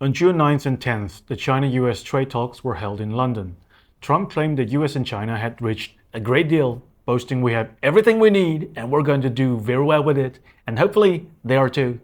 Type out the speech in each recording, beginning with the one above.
On June 9th and 10th, the China-US trade talks were held in London. Trump claimed the US and China had reached a great deal, boasting we have everything we need and we're going to do very well with it, and hopefully they are too.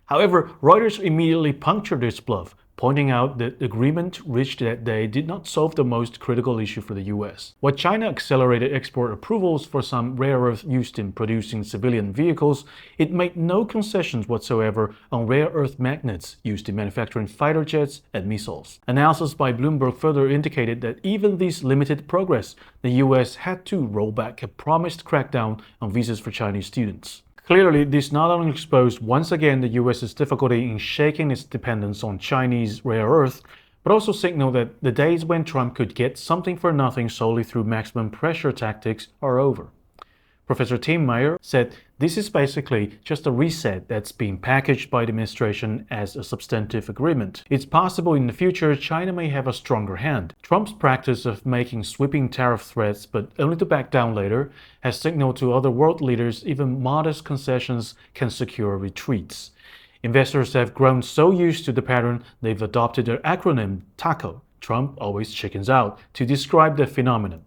However, Reuters immediately punctured this bluff, pointing out that the agreement reached that day did not solve the most critical issue for the US. While China accelerated export approvals for some rare earth used in producing civilian vehicles, it made no concessions whatsoever on rare earth magnets used in manufacturing fighter jets and missiles. Analysis by Bloomberg further indicated that even this limited progress, the US had to roll back a promised crackdown on visas for Chinese students. Clearly, this not only exposed once again the US's difficulty in shaking its dependence on Chinese rare earth, but also signaled that the days when Trump could get something for nothing solely through maximum pressure tactics are over. Professor Tim Meyer said this is basically just a reset that's being packaged by the administration as a substantive agreement. It's possible in the future China may have a stronger hand. Trump's practice of making sweeping tariff threats but only to back down later has signaled to other world leaders even modest concessions can secure retreats. Investors have grown so used to the pattern they've adopted their acronym TACO, Trump always chickens out, to describe the phenomenon.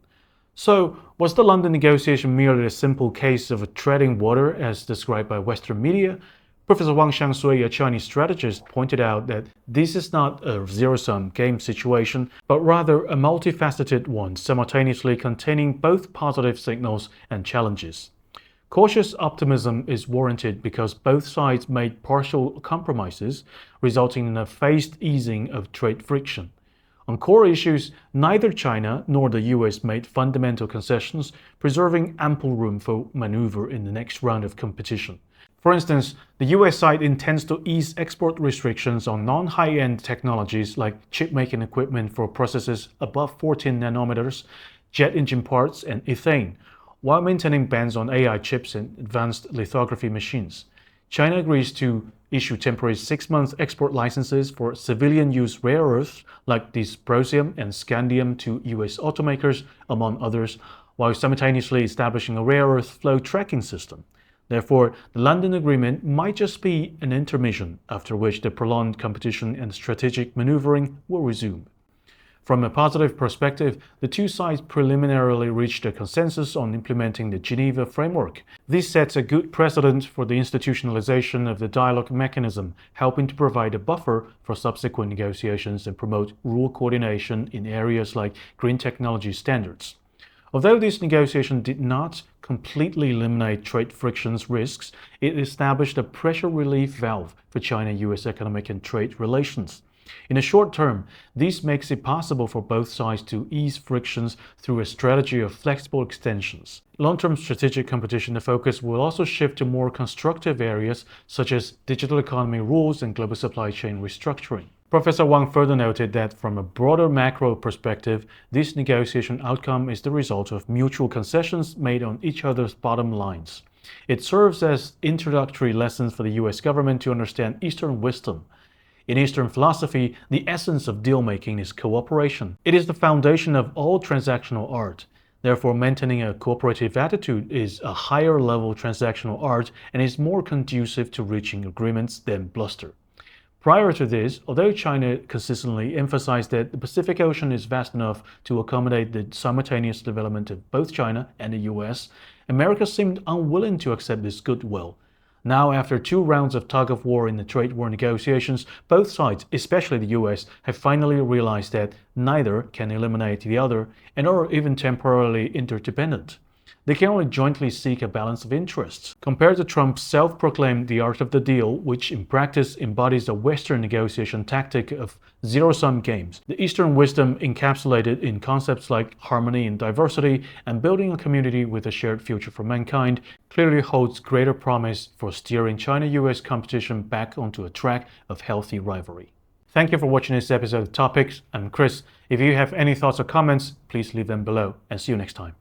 So, was the London negotiation merely a simple case of treading water as described by Western media? Professor Wang Xiangsui, a Chinese strategist, pointed out that this is not a zero-sum game situation, but rather a multifaceted one simultaneously containing both positive signals and challenges. Cautious optimism is warranted because both sides made partial compromises, resulting in a phased easing of trade friction. On core issues, neither China nor the US made fundamental concessions, preserving ample room for maneuver in the next round of competition. For instance, the US side intends to ease export restrictions on non-high-end technologies like chip-making equipment for processes above 14 nanometers, jet engine parts, and ethane, while maintaining bans on AI chips and advanced lithography machines. China agrees to issue temporary 6-month export licenses for civilian-use rare earths like dysprosium and scandium to US automakers, among others, while simultaneously establishing a rare earth flow tracking system. Therefore, the London Agreement might just be an intermission, after which the prolonged competition and strategic maneuvering will resume. From a positive perspective, the two sides preliminarily reached a consensus on implementing the Geneva Framework. This sets a good precedent for the institutionalization of the dialogue mechanism, helping to provide a buffer for subsequent negotiations and promote rule coordination in areas like green technology standards. Although this negotiation did not completely eliminate trade frictions risks, it established a pressure relief valve for China-US economic and trade relations. In the short term, this makes it possible for both sides to ease frictions through a strategy of flexible extensions. Long-term strategic competition, the focus will also shift to more constructive areas such as digital economy rules and global supply chain restructuring. Professor Wang further noted that from a broader macro perspective, this negotiation outcome is the result of mutual concessions made on each other's bottom lines. It serves as introductory lessons for the US government to understand Eastern wisdom. In Eastern philosophy, the essence of deal-making is cooperation. It is the foundation of all transactional art. Therefore, maintaining a cooperative attitude is a higher-level transactional art and is more conducive to reaching agreements than bluster. Prior to this, although China consistently emphasized that the Pacific Ocean is vast enough to accommodate the simultaneous development of both China and the US, America seemed unwilling to accept this goodwill. Now, after 2 rounds of tug-of-war in the trade war negotiations, both sides, especially the US, have finally realized that neither can eliminate the other and are even temporarily interdependent. They can only jointly seek a balance of interests. Compared to Trump's self-proclaimed the art of the deal, which in practice embodies a Western negotiation tactic of zero-sum games, the Eastern wisdom encapsulated in concepts like harmony and diversity and building a community with a shared future for mankind clearly holds greater promise for steering China-US competition back onto a track of healthy rivalry. Thank you for watching this episode of Topics. I'm Chris. If you have any thoughts or comments, please leave them below and see you next time.